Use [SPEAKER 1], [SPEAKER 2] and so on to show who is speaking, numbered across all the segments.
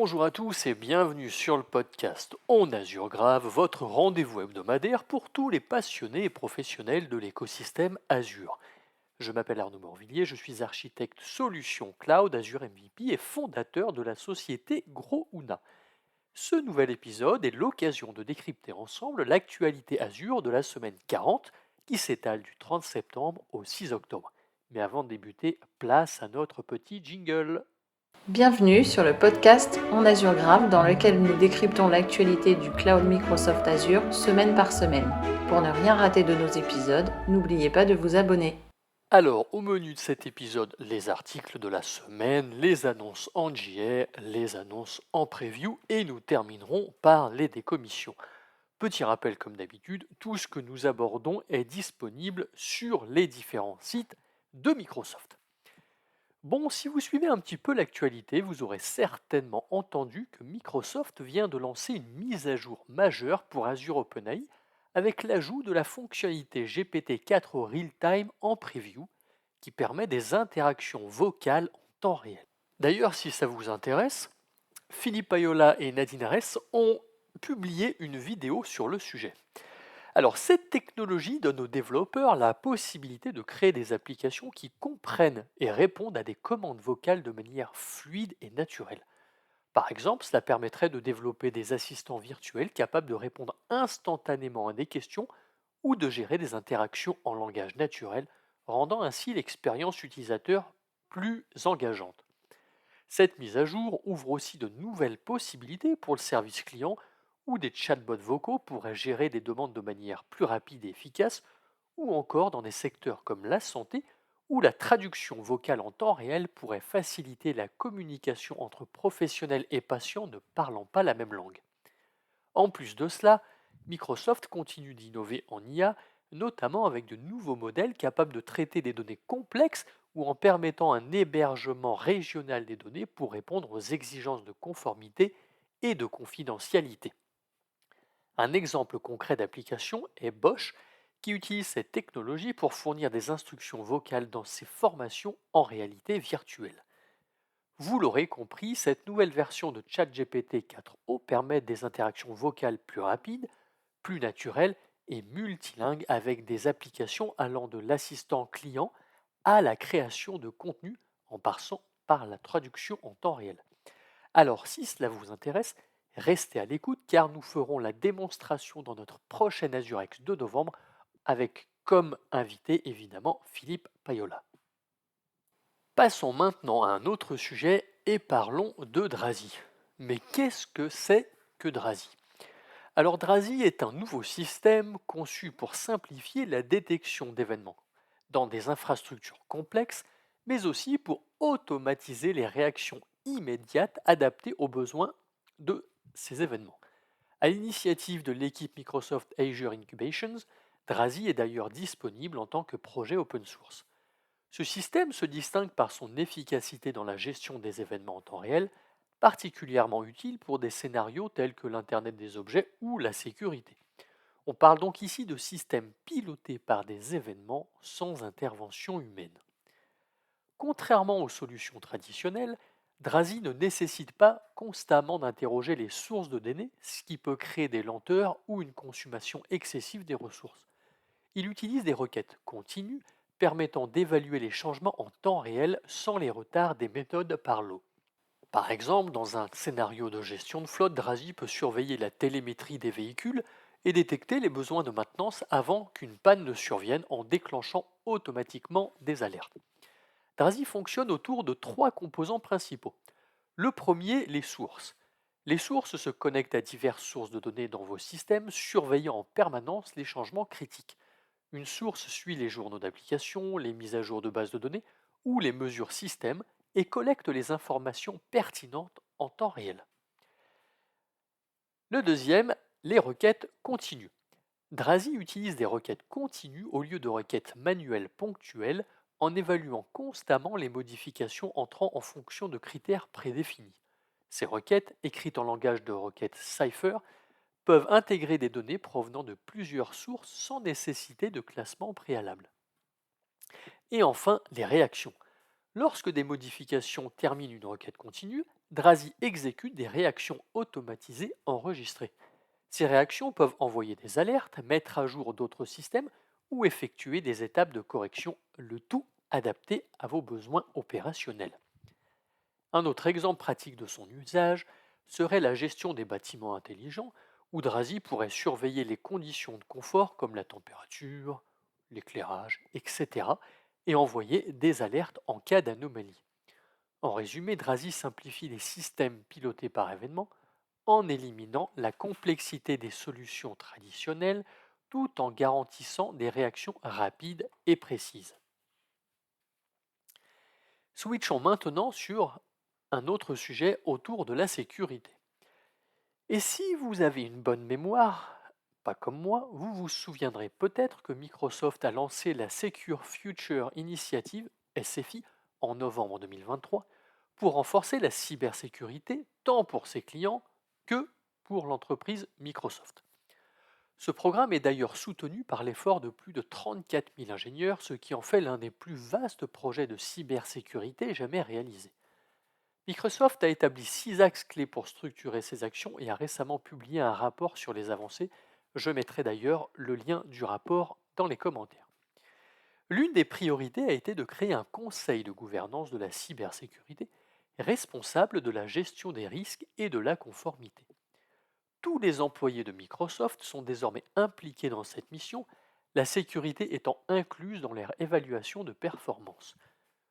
[SPEAKER 1] Bonjour à tous et bienvenue sur le podcast On Azure Grave, votre rendez-vous hebdomadaire pour tous les passionnés et professionnels de l'écosystème Azure. Je m'appelle Arnaud Morvillier, je suis architecte solution cloud Azure MVP et fondateur de la société Grouna. Ce nouvel épisode est l'occasion de décrypter ensemble l'actualité Azure de la semaine 40 qui s'étale du 30 septembre au 6 octobre. Mais avant de débuter, place à notre petit jingle.
[SPEAKER 2] Bienvenue sur le podcast On Azure Grave dans lequel nous décryptons l'actualité du cloud Microsoft Azure semaine par semaine. Pour ne rien rater de nos épisodes, n'oubliez pas de vous abonner.
[SPEAKER 1] Alors, au menu de cet épisode, les articles de la semaine, les annonces en JA, les annonces en preview et nous terminerons par les décommissions. Petit rappel comme d'habitude, tout ce que nous abordons est disponible sur les différents sites de Microsoft. Bon, si vous suivez un petit peu l'actualité, vous aurez certainement entendu que Microsoft vient de lancer une mise à jour majeure pour Azure OpenAI avec l'ajout de la fonctionnalité GPT-4 Real-Time en preview qui permet des interactions vocales en temps réel. D'ailleurs, si ça vous intéresse, Philippe Ayola et Nadine Arès ont publié une vidéo sur le sujet. Alors, cette technologie donne aux développeurs la possibilité de créer des applications qui comprennent et répondent à des commandes vocales de manière fluide et naturelle. Par exemple, cela permettrait de développer des assistants virtuels capables de répondre instantanément à des questions ou de gérer des interactions en langage naturel, rendant ainsi l'expérience utilisateur plus engageante. Cette mise à jour ouvre aussi de nouvelles possibilités pour le service client où des chatbots vocaux pourraient gérer des demandes de manière plus rapide et efficace, ou encore dans des secteurs comme la santé où la traduction vocale en temps réel pourrait faciliter la communication entre professionnels et patients ne parlant pas la même langue. En plus de cela, Microsoft continue d'innover en IA, notamment avec de nouveaux modèles capables de traiter des données complexes ou en permettant un hébergement régional des données pour répondre aux exigences de conformité et de confidentialité. Un exemple concret d'application est Bosch, qui utilise cette technologie pour fournir des instructions vocales dans ses formations en réalité virtuelle. Vous l'aurez compris, cette nouvelle version de ChatGPT 4o permet des interactions vocales plus rapides, plus naturelles et multilingues avec des applications allant de l'assistant client à la création de contenu en passant par la traduction en temps réel. Alors si cela vous intéresse, restez à l'écoute car nous ferons la démonstration dans notre prochaine Azurex de novembre avec comme invité évidemment Philippe Payola. Passons maintenant à un autre sujet et parlons de Drazi. Mais qu'est-ce que c'est que Drazi? Alors Drazi est un nouveau système conçu pour simplifier la détection d'événements dans des infrastructures complexes, mais aussi pour automatiser les réactions immédiates adaptées aux besoins de ces événements. À l'initiative de l'équipe Microsoft Azure Incubations, Drazi est d'ailleurs disponible en tant que projet open source. Ce système se distingue par son efficacité dans la gestion des événements en temps réel, particulièrement utile pour des scénarios tels que l'Internet des objets ou la sécurité. On parle donc ici de systèmes pilotés par des événements sans intervention humaine. Contrairement aux solutions traditionnelles, Drazi ne nécessite pas constamment d'interroger les sources de données, ce qui peut créer des lenteurs ou une consommation excessive des ressources. Il utilise des requêtes continues permettant d'évaluer les changements en temps réel sans les retards des méthodes par lot. Par exemple, dans un scénario de gestion de flotte, Drazi peut surveiller la télémétrie des véhicules et détecter les besoins de maintenance avant qu'une panne ne survienne en déclenchant automatiquement des alertes. Drazi fonctionne autour de trois composants principaux. Le premier, les sources. Les sources se connectent à diverses sources de données dans vos systèmes, surveillant en permanence les changements critiques. Une source suit les journaux d'application, les mises à jour de bases de données ou les mesures système et collecte les informations pertinentes en temps réel. Le deuxième, les requêtes continues. Drazi utilise des requêtes continues au lieu de requêtes manuelles ponctuelles en évaluant constamment les modifications entrant en fonction de critères prédéfinis. Ces requêtes, écrites en langage de requête Cypher, peuvent intégrer des données provenant de plusieurs sources sans nécessité de classement préalable. Et enfin, les réactions. Lorsque des modifications terminent une requête continue, Drazi exécute des réactions automatisées enregistrées. Ces réactions peuvent envoyer des alertes, mettre à jour d'autres systèmes ou effectuer des étapes de correction, le tout adapté à vos besoins opérationnels. Un autre exemple pratique de son usage serait la gestion des bâtiments intelligents, où Drazi pourrait surveiller les conditions de confort comme la température, l'éclairage, etc., et envoyer des alertes en cas d'anomalie. En résumé, Drazi simplifie les systèmes pilotés par événement en éliminant la complexité des solutions traditionnelles tout en garantissant des réactions rapides et précises. Switchons maintenant sur un autre sujet autour de la sécurité. Et si vous avez une bonne mémoire, pas comme moi, vous vous souviendrez peut-être que Microsoft a lancé la Secure Future Initiative, SFI, en novembre 2023, pour renforcer la cybersécurité tant pour ses clients que pour l'entreprise Microsoft. Ce programme est d'ailleurs soutenu par l'effort de plus de 34 000 ingénieurs, ce qui en fait l'un des plus vastes projets de cybersécurité jamais réalisés. Microsoft a établi 6 axes clés pour structurer ses actions et a récemment publié un rapport sur les avancées. Je mettrai d'ailleurs le lien du rapport dans les commentaires. L'une des priorités a été de créer un conseil de gouvernance de la cybersécurité responsable de la gestion des risques et de la conformité. Tous les employés de Microsoft sont désormais impliqués dans cette mission, la sécurité étant incluse dans leur évaluation de performance.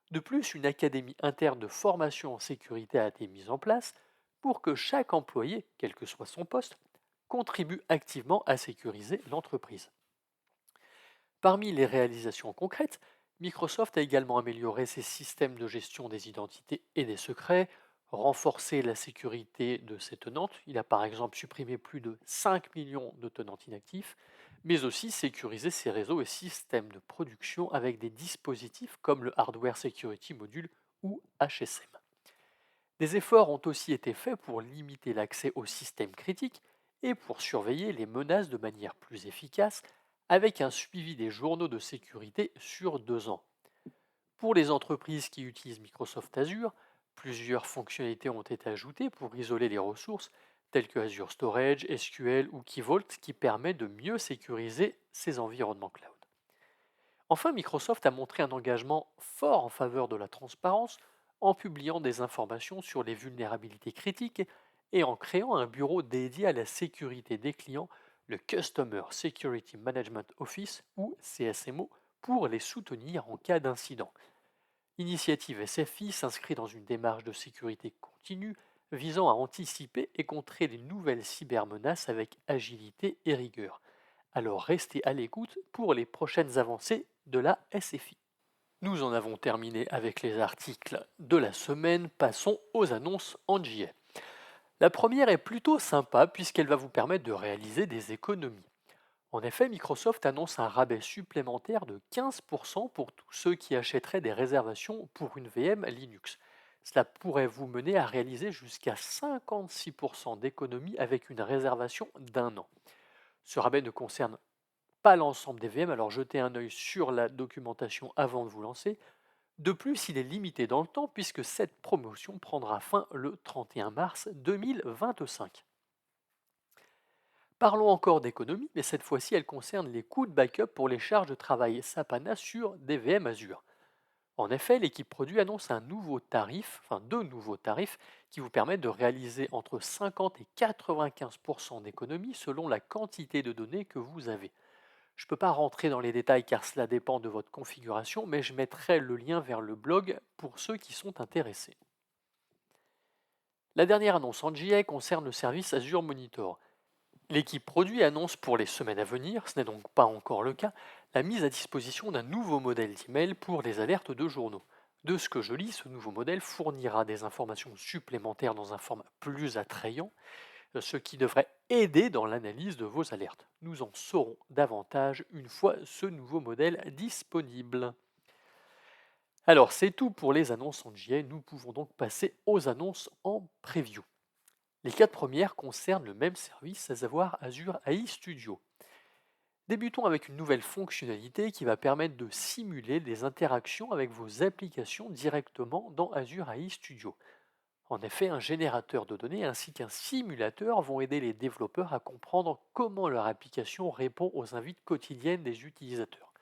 [SPEAKER 1] De plus, une académie interne de formation en sécurité a été mise en place pour que chaque employé, quel que soit son poste, contribue activement à sécuriser l'entreprise. Parmi les réalisations concrètes, Microsoft a également amélioré ses systèmes de gestion des identités et des secrets, renforcé la sécurité de ses tenantes. Il a par exemple supprimé plus de 5 millions de tenantes inactifs, mais aussi sécurisé ses réseaux et systèmes de production avec des dispositifs comme le Hardware Security Module ou HSM. Des efforts ont aussi été faits pour limiter l'accès aux systèmes critiques et pour surveiller les menaces de manière plus efficace avec un suivi des journaux de sécurité sur 2 ans. Pour les entreprises qui utilisent Microsoft Azure, plusieurs fonctionnalités ont été ajoutées pour isoler les ressources telles que Azure Storage, SQL ou Key Vault qui permet de mieux sécuriser ces environnements cloud. Enfin, Microsoft a montré un engagement fort en faveur de la transparence en publiant des informations sur les vulnérabilités critiques et en créant un bureau dédié à la sécurité des clients, le Customer Security Management Office ou CSMO, pour les soutenir en cas d'incident. L'initiative SFI s'inscrit dans une démarche de sécurité continue visant à anticiper et contrer les nouvelles cybermenaces avec agilité et rigueur. Alors restez à l'écoute pour les prochaines avancées de la SFI. Nous en avons terminé avec les articles de la semaine, passons aux annonces en JA. La première est plutôt sympa puisqu'elle va vous permettre de réaliser des économies. En effet, Microsoft annonce un rabais supplémentaire de 15% pour tous ceux qui achèteraient des réservations pour une VM Linux. Cela pourrait vous mener à réaliser jusqu'à 56% d'économies avec une réservation d'1 an. Ce rabais ne concerne pas l'ensemble des VM, alors jetez un œil sur la documentation avant de vous lancer. De plus, il est limité dans le temps puisque cette promotion prendra fin le 31 mars 2025. Parlons encore d'économie, mais cette fois-ci, elle concerne les coûts de backup pour les charges de travail SAP HANA sur des VM Azure. En effet, l'équipe produit annonce deux nouveaux tarifs qui vous permettent de réaliser entre 50 et 95% d'économie selon la quantité de données que vous avez. Je ne peux pas rentrer dans les détails car cela dépend de votre configuration, mais je mettrai le lien vers le blog pour ceux qui sont intéressés. La dernière annonce en JA concerne le service Azure Monitor. L'équipe produit annonce pour les semaines à venir, ce n'est donc pas encore le cas, la mise à disposition d'un nouveau modèle d'email pour les alertes de journaux. De ce que je lis, ce nouveau modèle fournira des informations supplémentaires dans un format plus attrayant, ce qui devrait aider dans l'analyse de vos alertes. Nous en saurons davantage une fois ce nouveau modèle disponible. Alors c'est tout pour les annonces en JA, nous pouvons donc passer aux annonces en preview. Les 4 premières concernent le même service, à savoir Azure AI Studio. Débutons avec une nouvelle fonctionnalité qui va permettre de simuler des interactions avec vos applications directement dans Azure AI Studio. En effet, un générateur de données ainsi qu'un simulateur vont aider les développeurs à comprendre comment leur application répond aux invites quotidiennes des utilisateurs.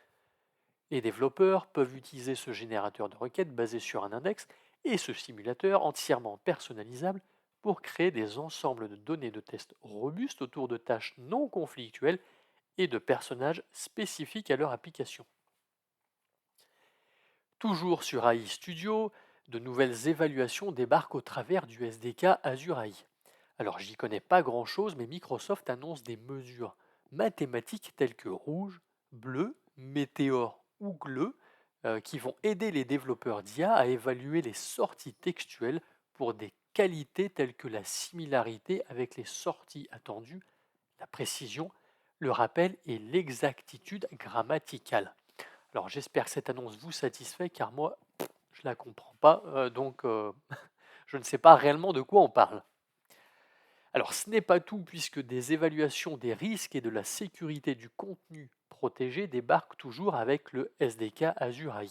[SPEAKER 1] Les développeurs peuvent utiliser ce générateur de requêtes basé sur un index et ce simulateur entièrement personnalisable pour créer des ensembles de données de tests robustes autour de tâches non conflictuelles et de personnages spécifiques à leur application. Toujours sur AI Studio, de nouvelles évaluations débarquent au travers du SDK Azure AI. Alors j'y connais pas grand-chose, mais Microsoft annonce des mesures mathématiques telles que rouge, bleu, météore ou gleu, qui vont aider les développeurs d'IA à évaluer les sorties textuelles pour des qualités telles que la similarité avec les sorties attendues, la précision, le rappel et l'exactitude grammaticale. Alors j'espère que cette annonce vous satisfait car moi, je la comprends pas, je ne sais pas réellement de quoi on parle. Alors ce n'est pas tout puisque des évaluations des risques et de la sécurité du contenu protégé débarquent toujours avec le SDK Azure AI.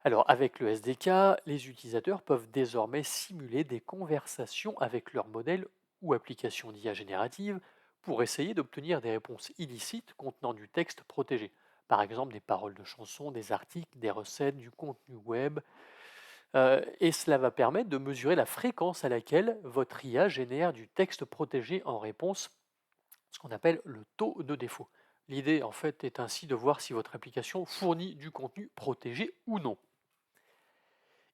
[SPEAKER 1] Alors avec le SDK, les utilisateurs peuvent désormais simuler des conversations avec leur modèle ou application d'IA générative pour essayer d'obtenir des réponses illicites contenant du texte protégé. Par exemple des paroles de chansons, des articles, des recettes, du contenu web. Et cela va permettre de mesurer la fréquence à laquelle votre IA génère du texte protégé en réponse, ce qu'on appelle le taux de défaut. L'idée en fait est ainsi de voir si votre application fournit du contenu protégé ou non.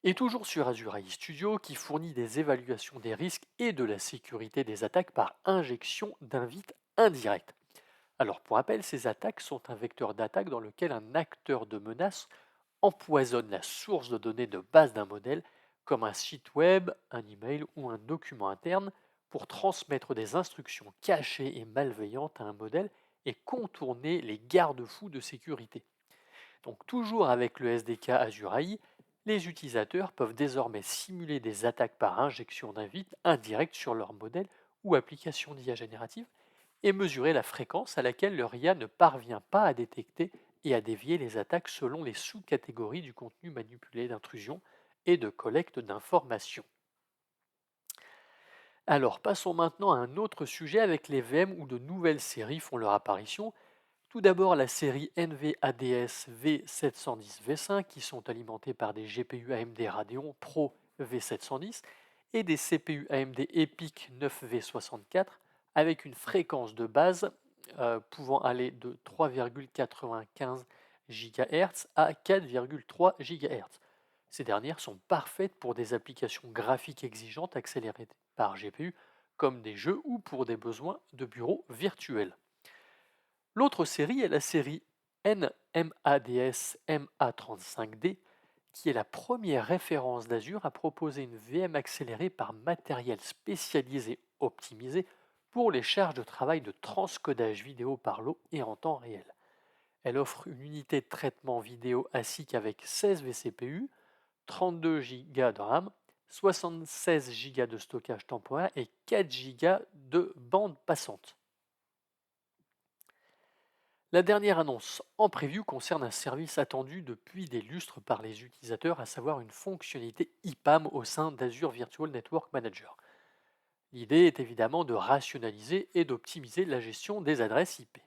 [SPEAKER 1] Et toujours sur Azure AI Studio qui fournit des évaluations des risques et de la sécurité des attaques par injection d'invites indirects. Alors pour rappel, ces attaques sont un vecteur d'attaque dans lequel un acteur de menace empoisonne la source de données de base d'un modèle, comme un site web, un email ou un document interne, pour transmettre des instructions cachées et malveillantes à un modèle et contourner les garde-fous de sécurité. Donc toujours avec le SDK Azure AI, les utilisateurs peuvent désormais simuler des attaques par injection d'invites indirectes sur leur modèle ou application d'IA générative et mesurer la fréquence à laquelle leur IA ne parvient pas à détecter et à dévier les attaques selon les sous-catégories du contenu manipulé d'intrusion et de collecte d'informations. Alors passons maintenant à un autre sujet avec les VM où de nouvelles séries font leur apparition. Tout d'abord la série NVADS V710V5 qui sont alimentés par des GPU AMD Radeon Pro V710 et des CPU AMD EPIC 9V64 avec une fréquence de base pouvant aller de 3,95 GHz à 4,3 GHz. Ces dernières sont parfaites pour des applications graphiques exigeantes accélérées par GPU comme des jeux ou pour des besoins de bureaux virtuels. L'autre série est la série NMADS MA35D, qui est la première référence d'Azure à proposer une VM accélérée par matériel spécialisé optimisé pour les charges de travail de transcodage vidéo par lot et en temps réel. Elle offre une unité de traitement vidéo ASIC avec 16 vCPU, 32 Go de RAM, 76 Go de stockage temporaire et 4 Go de bande passante. La dernière annonce en preview concerne un service attendu depuis des lustres par les utilisateurs, à savoir une fonctionnalité IPAM au sein d'Azure Virtual Network Manager. L'idée est évidemment de rationaliser et d'optimiser la gestion des adresses IP.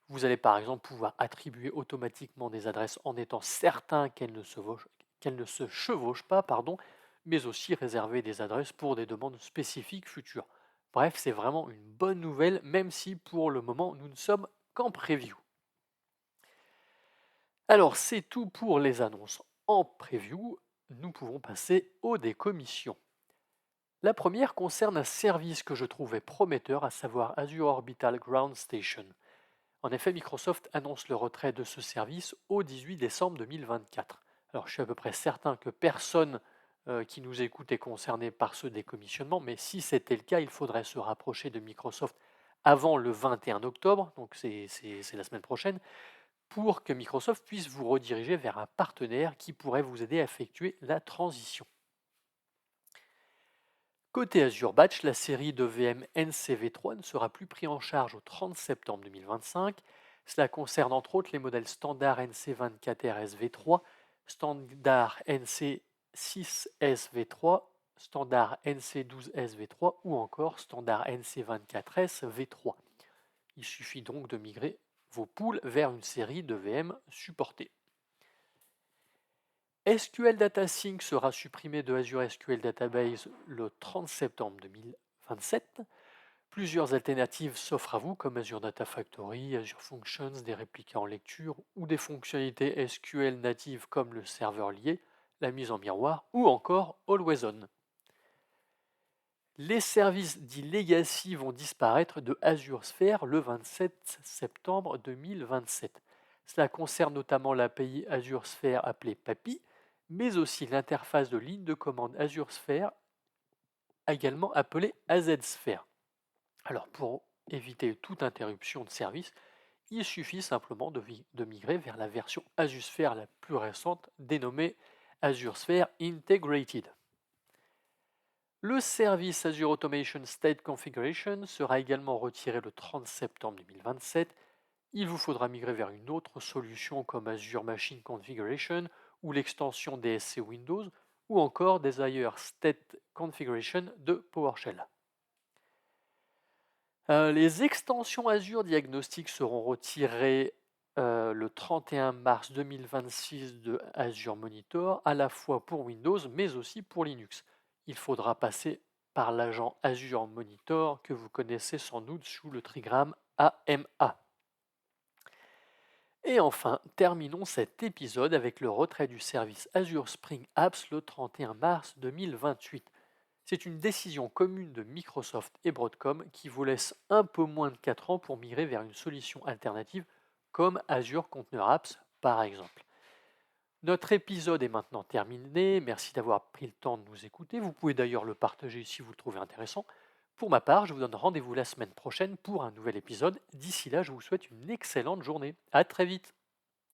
[SPEAKER 1] Vous allez par exemple pouvoir attribuer automatiquement des adresses en étant certain qu'elles ne se chevauchent pas, mais aussi réserver des adresses pour des demandes spécifiques futures. Bref, c'est vraiment une bonne nouvelle, même si pour le moment nous ne sommes qu'en preview. Alors c'est tout pour les annonces en preview. Nous pouvons passer aux décommissions. La première concerne un service que je trouvais prometteur, à savoir Azure Orbital Ground Station. En effet, Microsoft annonce le retrait de ce service au 18 décembre 2024. Alors je suis à peu près certain que personne qui nous écoute est concerné par ce décommissionnement, mais si c'était le cas, il faudrait se rapprocher de Microsoft avant le 21 octobre, donc c'est la semaine prochaine, pour que Microsoft puisse vous rediriger vers un partenaire qui pourrait vous aider à effectuer la transition. Côté Azure Batch, la série de VM NCV3 ne sera plus prise en charge au 30 septembre 2025. Cela concerne entre autres les modèles standard NC24RSV3, standard NC6SV3, standard NC12SV3 ou encore standard NC24SV3. Il suffit donc de migrer vos pools vers une série de VM supportées. SQL Data Sync sera supprimé de Azure SQL Database le 30 septembre 2027. Plusieurs alternatives s'offrent à vous comme Azure Data Factory, Azure Functions, des réplicas en lecture ou des fonctionnalités SQL natives comme le serveur lié, la mise en miroir ou encore Always On. Les services dits legacy vont disparaître de Azure Sphere le 27 septembre 2027. Cela concerne notamment l'API Azure Sphere appelée PAPI, mais aussi l'interface de ligne de commande Azure Sphere, également appelée AZ Sphere. Alors pour éviter toute interruption de service, il suffit simplement de migrer vers la version Azure Sphere la plus récente, dénommée Azure Sphere Integrated. Le service Azure Automation State Configuration sera également retiré le 30 septembre 2027. Il vous faudra migrer vers une autre solution comme Azure Machine Configuration ou l'extension DSC Windows ou encore Desire State Configuration de PowerShell. Les extensions Azure Diagnostic seront retirées le 31 mars 2026 de Azure Monitor, à la fois pour Windows mais aussi pour Linux. Il faudra passer par l'agent Azure Monitor que vous connaissez sans doute sous le trigramme AMA. Et enfin, terminons cet épisode avec le retrait du service Azure Spring Apps le 31 mars 2028. C'est une décision commune de Microsoft et Broadcom qui vous laisse un peu moins de 4 ans pour migrer vers une solution alternative comme Azure Container Apps par exemple. Notre épisode est maintenant terminé. Merci d'avoir pris le temps de nous écouter. Vous pouvez d'ailleurs le partager si vous le trouvez intéressant. Pour ma part, je vous donne rendez-vous la semaine prochaine pour un nouvel épisode. D'ici là, je vous souhaite une excellente journée. À très vite.